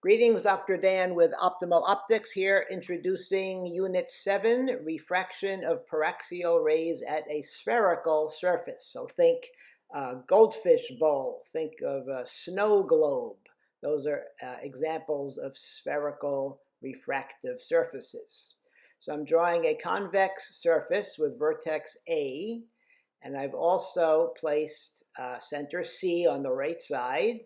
Greetings, Dr. Dan with Optimal Optics here, introducing Unit 7, Refraction of Paraxial Rays at a Spherical Surface. So think goldfish bowl, think of a snow globe. Those are examples of spherical refractive surfaces. So I'm drawing a convex surface with vertex A, and I've also placed center C on the right side,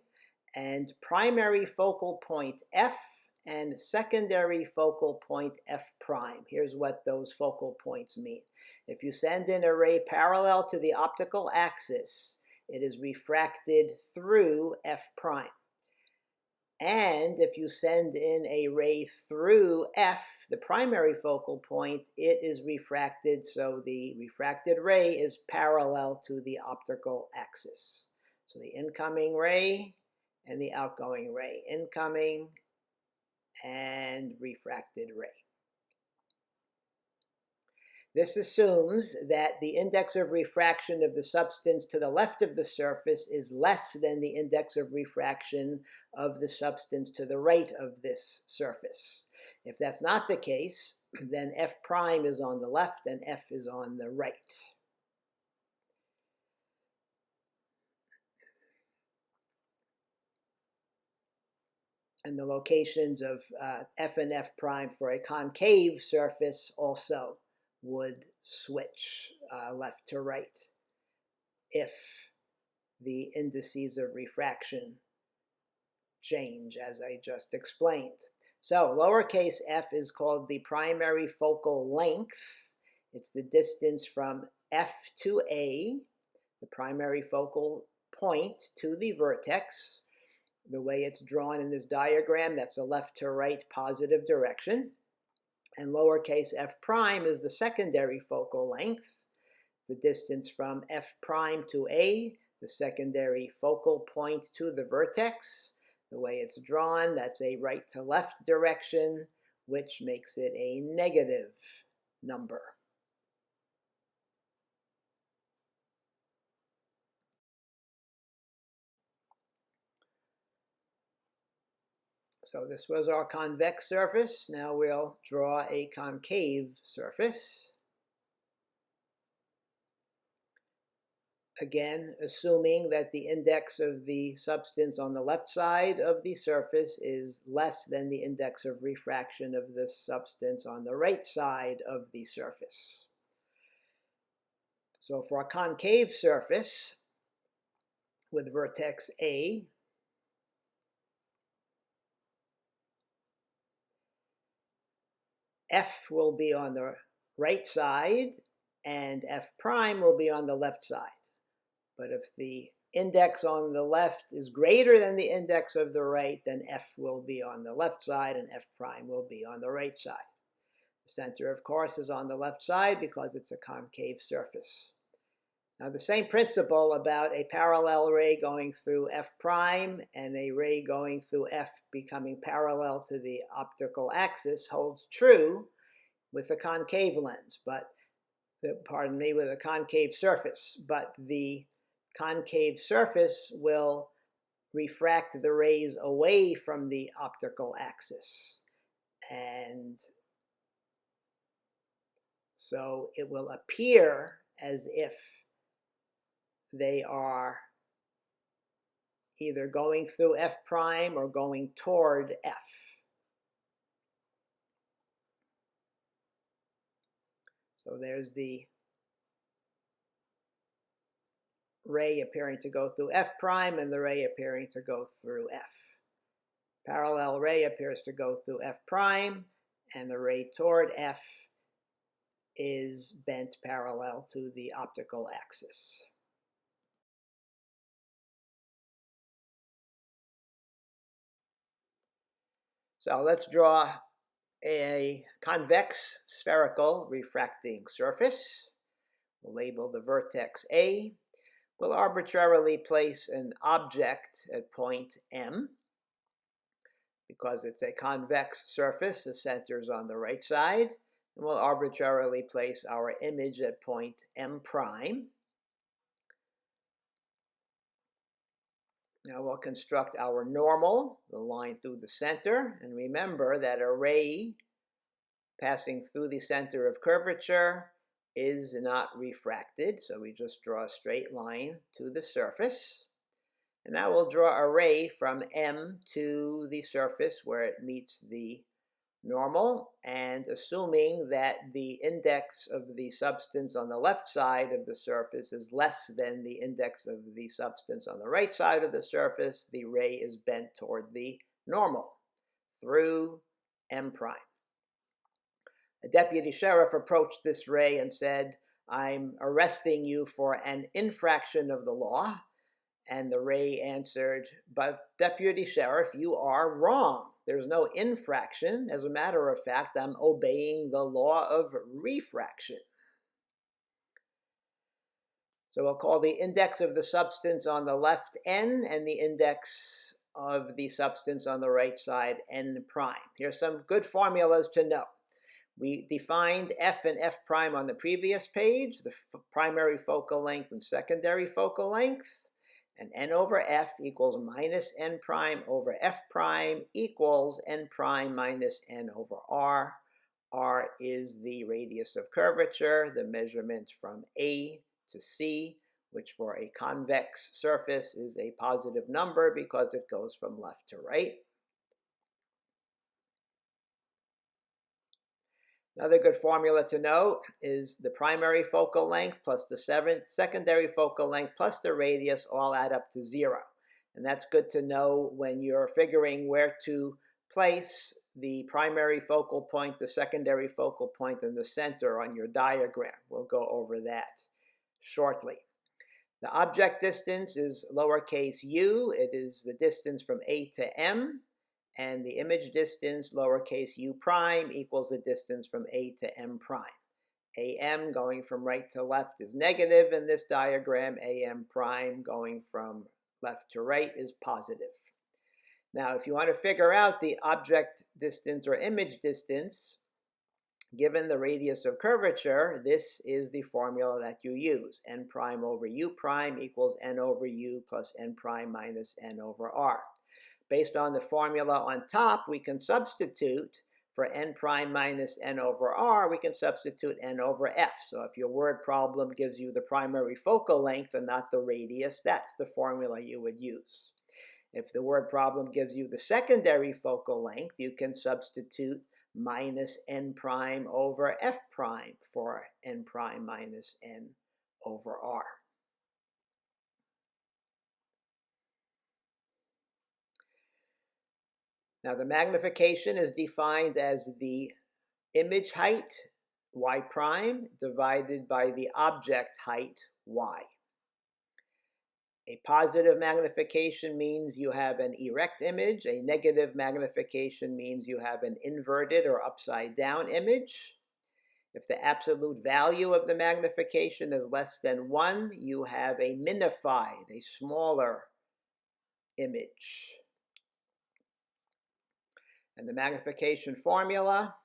and primary focal point F and secondary focal point F prime. Here's what those focal points mean. If you send in a ray parallel to the optical axis, it is refracted through F prime. And if you send in a ray through F, the primary focal point, it is refracted, so the refracted ray is parallel to the optical axis. So the incoming ray and the outgoing ray, incoming and refracted ray. This assumes that the index of refraction of the substance to the left of the surface is less than the index of refraction of the substance to the right of this surface. If that's not the case, then F prime is on the left and F is on the right. And the locations of F and F prime for a concave surface also would switch left to right if the indices of refraction change, as I just explained. So lowercase f is called the primary focal length. It's the distance from F to A, the primary focal point, to the vertex. The way it's drawn in this diagram, that's a left to right positive direction. And lowercase f prime is the secondary focal length, the distance from F prime to A, the secondary focal point to the vertex. The way it's drawn, that's a right to left direction, which makes it a negative number. So this was our convex surface. Now we'll draw a concave surface. Again, assuming that the index of the substance on the left side of the surface is less than the index of refraction of the substance on the right side of the surface. So for a concave surface with vertex A, F will be on the right side and F prime will be on the left side. But if the index on the left is greater than the index of the right, then F will be on the left side and F prime will be on the right side. The center, of course, is on the left side because it's a concave surface. Now, the same principle about a parallel ray going through F prime and a ray going through F becoming parallel to the optical axis holds true with a concave lens, with a concave surface. But the concave surface will refract the rays away from the optical axis. And so it will appear as if they are either going through F prime or going toward F. So there's the ray appearing to go through F prime and the ray appearing to go through F. Parallel ray appears to go through F prime, and the ray toward F is bent parallel to the optical axis. So let's draw a convex spherical refracting surface. We'll label the vertex A. We'll arbitrarily place an object at point M. Because it's a convex surface, the center is on the right side. And we'll arbitrarily place our image at point M prime. Now we'll construct our normal, the line through the center, and remember that a ray passing through the center of curvature is not refracted, so we just draw a straight line to the surface. And now we'll draw a ray from M to the surface where it meets the normal, and assuming that the index of the substance on the left side of the surface is less than the index of the substance on the right side of the surface, the ray is bent toward the normal through M prime. A deputy sheriff approached this ray and said, "I'm arresting you for an infraction of the law." And the ray answered, "But deputy sheriff, you are wrong. There's no infraction. As a matter of fact, I'm obeying the law of refraction." So we'll call the index of the substance on the left n, and the index of the substance on the right side n prime. Here's some good formulas to know. We defined f and f prime on the previous page, the primary focal length and secondary focal length. And n over f equals minus n prime over f prime equals n prime minus n over r. R is the radius of curvature, the measurement from A to C, which for a convex surface is a positive number because it goes from left to right. Another good formula to know is the primary focal length plus the secondary focal length plus the radius all add up to 0. And that's good to know when you're figuring where to place the primary focal point, the secondary focal point, and the center on your diagram. We'll go over that shortly. The object distance is lowercase u. It is the distance from A to M. And the image distance, lowercase u prime, equals the distance from A to M prime. AM going from right to left is negative in this diagram. AM prime going from left to right is positive. Now, if you want to figure out the object distance or image distance, given the radius of curvature, this is the formula that you use. N prime over u prime equals n over u plus n prime minus n over r. Based on the formula on top, we can substitute for n prime minus n over r, we can substitute n over f. So if your word problem gives you the primary focal length and not the radius, that's the formula you would use. If the word problem gives you the secondary focal length, you can substitute minus n prime over f prime for n prime minus n over r. Now the magnification is defined as the image height, y prime, divided by the object height, y. A positive magnification means you have an erect image. A negative magnification means you have an inverted or upside down image. If the absolute value of the magnification is less than 1, you have a minified, a smaller image. And the magnification formula,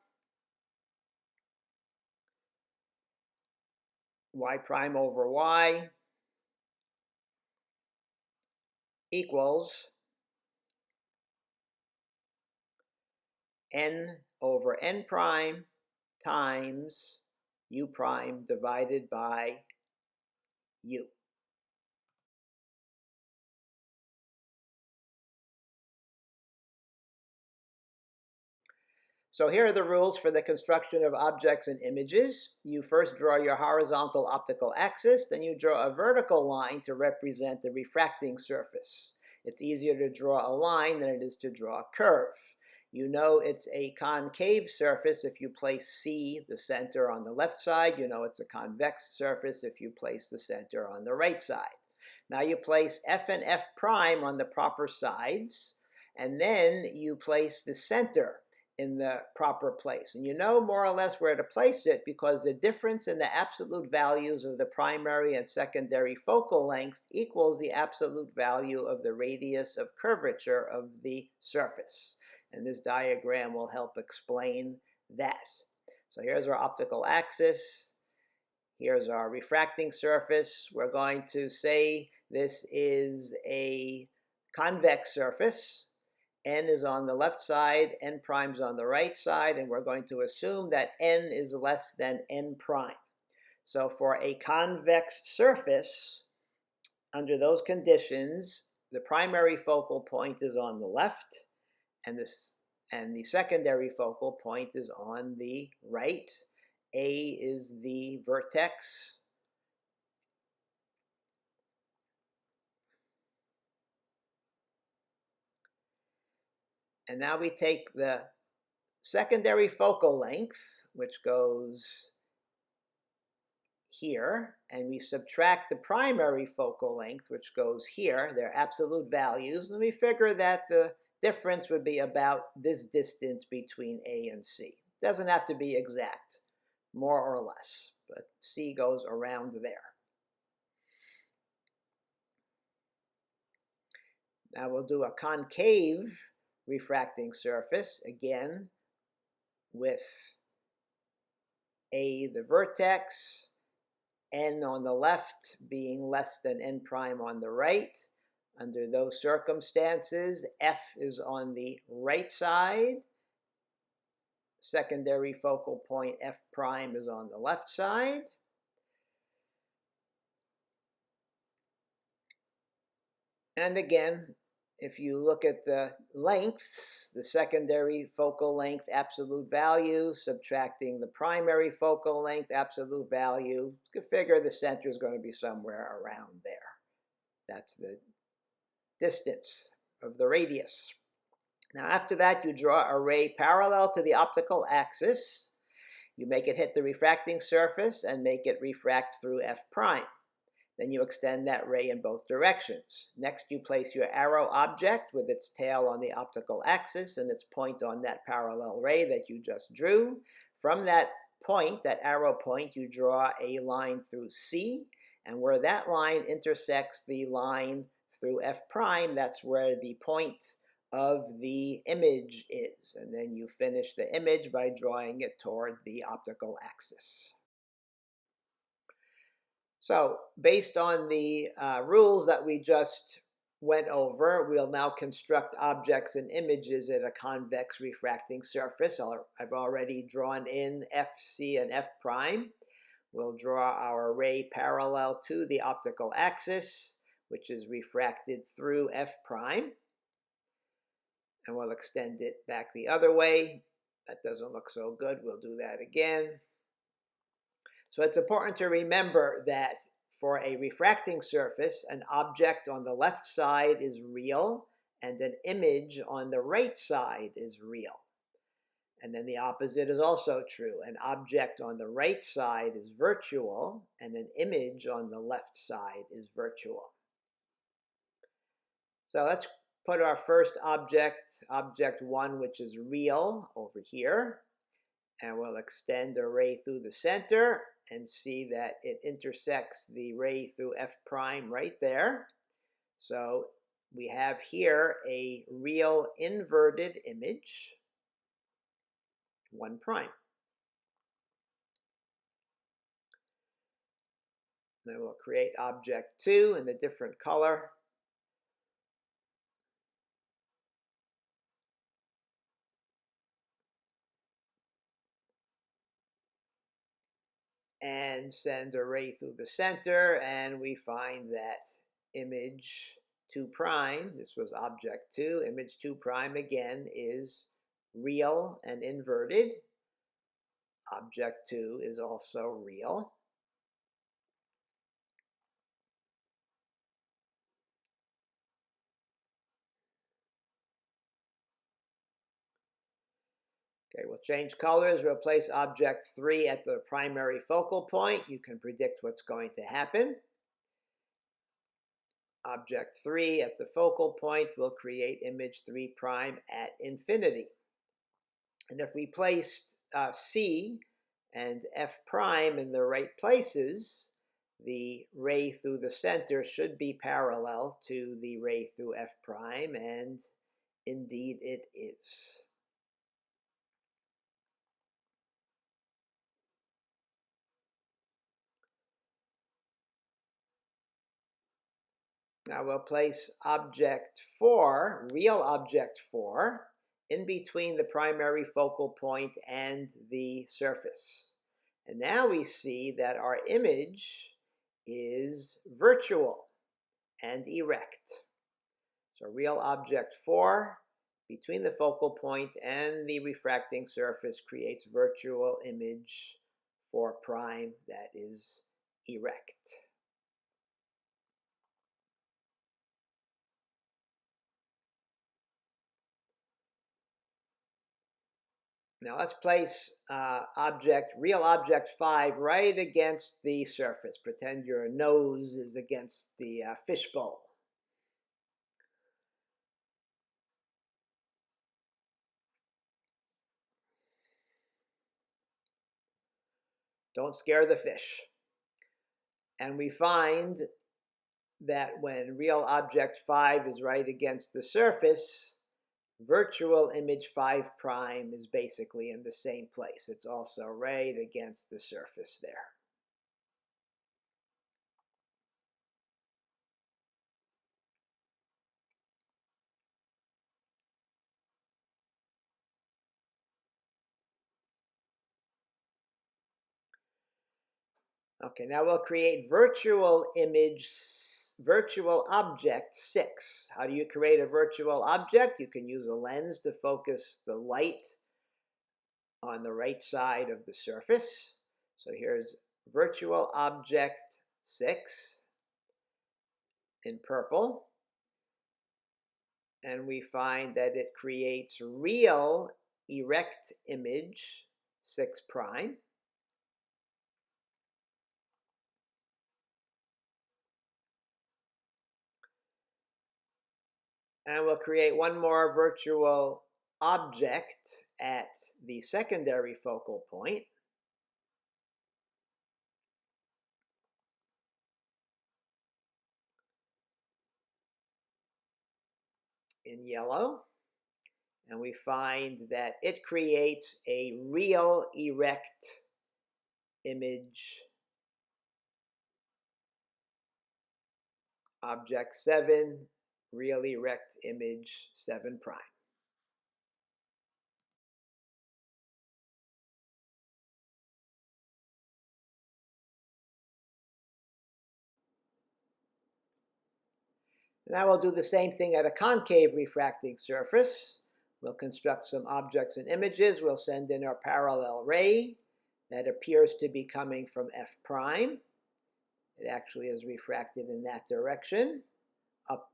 y prime over y equals n over n prime times u prime divided by u. So here are the rules for the construction of objects and images. You first draw your horizontal optical axis, then you draw a vertical line to represent the refracting surface. It's easier to draw a line than it is to draw a curve. You know it's a concave surface if you place C, the center, on the left side. You know it's a convex surface if you place the center on the right side. Now you place F and F prime on the proper sides, and then you place the center in the proper place. And you know more or less where to place it because the difference in the absolute values of the primary and secondary focal lengths equals the absolute value of the radius of curvature of the surface. And this diagram will help explain that. So here's our optical axis. Here's our refracting surface. We're going to say this is a convex surface. N is on the left side, N prime's on the right side, and we're going to assume that N is less than N prime. So for a convex surface, under those conditions, the primary focal point is on the left, and the secondary focal point is on the right. A is the vertex. And now we take the secondary focal length, which goes here, and we subtract the primary focal length, which goes here. They're absolute values, and we figure that the difference would be about this distance between A and C. It doesn't have to be exact, more or less, but C goes around there. Now we'll do a concave refracting surface, again, with A, the vertex, N on the left being less than N prime on the right. Under those circumstances, F is on the right side. Secondary focal point F prime is on the left side. And again, if you look at the lengths, the secondary focal length absolute value, subtracting the primary focal length absolute value, you can figure the center is going to be somewhere around there. That's the distance of the radius. Now after that, you draw a ray parallel to the optical axis. You make it hit the refracting surface and make it refract through F prime. Then you extend that ray in both directions. Next, you place your arrow object with its tail on the optical axis and its point on that parallel ray that you just drew. From that point, that arrow point, you draw a line through C, and where that line intersects the line through F prime, that's where the point of the image is. And then you finish the image by drawing it toward the optical axis. So based on the rules that we just went over, we'll now construct objects and images at a convex refracting surface. I've already drawn in F, C, and F prime. We'll draw our ray parallel to the optical axis, which is refracted through F prime. And we'll extend it back the other way. That doesn't look so good. We'll do that again. So it's important to remember that for a refracting surface, an object on the left side is real, and an image on the right side is real. And then the opposite is also true. An object on the right side is virtual, and an image on the left side is virtual. So let's put our first object, object 1, which is real, over here. And we'll extend a ray through the center and see that it intersects the ray through F prime right there. So we have here a real inverted image, 1 prime. Then we'll create object 2 in a different color. And send a ray through the center, and we find that image 2 prime, this was object 2, image 2 prime again is real and inverted. Object 2 is also real. Okay, we'll change colors. We'll place object 3 at the primary focal point. You can predict what's going to happen. Object 3 at the focal point will create image 3 prime at infinity. And if we placed C and F prime in the right places, the ray through the center should be parallel to the ray through F prime, and indeed it is. Now we'll place object 4, real object 4, in between the primary focal point and the surface. And now we see that our image is virtual and erect. So real object 4 between the focal point and the refracting surface creates virtual image 4 prime that is erect. Now let's place real object 5 right against the surface. Pretend your nose is against the fishbowl. Don't scare the fish. And we find that when real object 5 is right against the surface, virtual image 5 prime is basically in the same place. It's also right against the surface there. Okay, now we'll create virtual object 6. How do you create a virtual object? You can use a lens to focus the light on the right side of the surface. So here's virtual object 6 in purple. And we find that it creates real erect image 6 prime. And we'll create one more virtual object at the secondary focal point in yellow. And we find that it creates a real erect image object 7, real erect image 7 prime. Now we'll do the same thing at a concave refracting surface. We'll construct some objects and images. We'll send in our parallel ray that appears to be coming from F prime. It actually is refracted in that direction, up.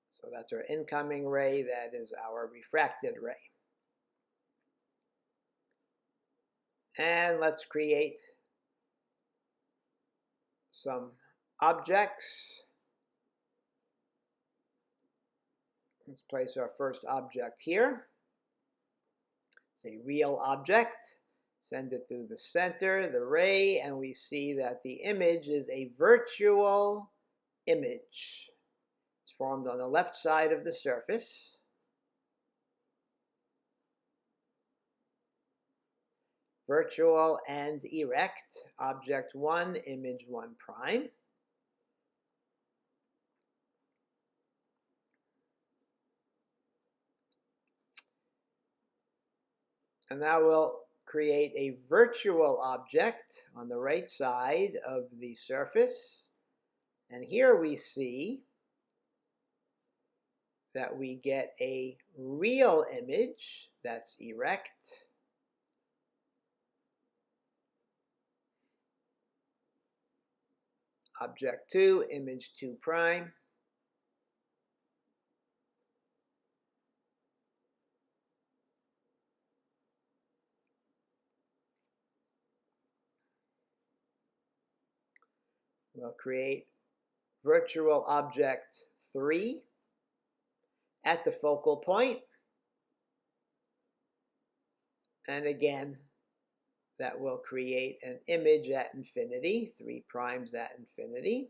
So that's our incoming ray. That is our refracted ray. And let's create some objects. Let's place our first object here. It's a real object. Send it through the center, the ray, and we see that the image is a virtual image. It's formed on the left side of the surface. Virtual and erect, object 1, image 1 prime. And now we'll create a virtual object on the right side of the surface. And here we see that we get a real image that's erect. Object 2, image 2 prime. We'll create virtual object 3 at the focal point. And again, that will create an image at infinity, 3 primes at infinity.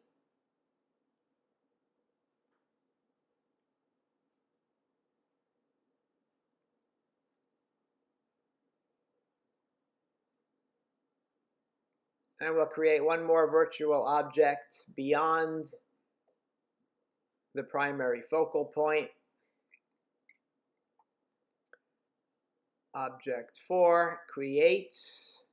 And we'll create one more virtual object beyond the primary focal point. Object 4 creates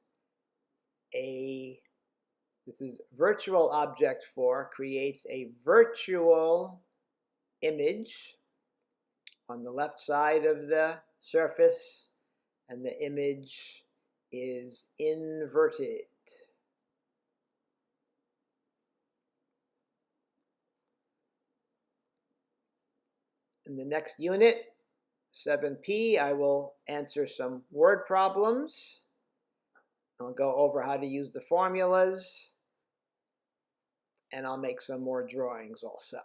this is virtual object 4, creates a virtual image on the left side of the surface, and the image is inverted. In the next unit, 7P, I will answer some word problems. I'll go over how to use the formulas, and I'll make some more drawings also.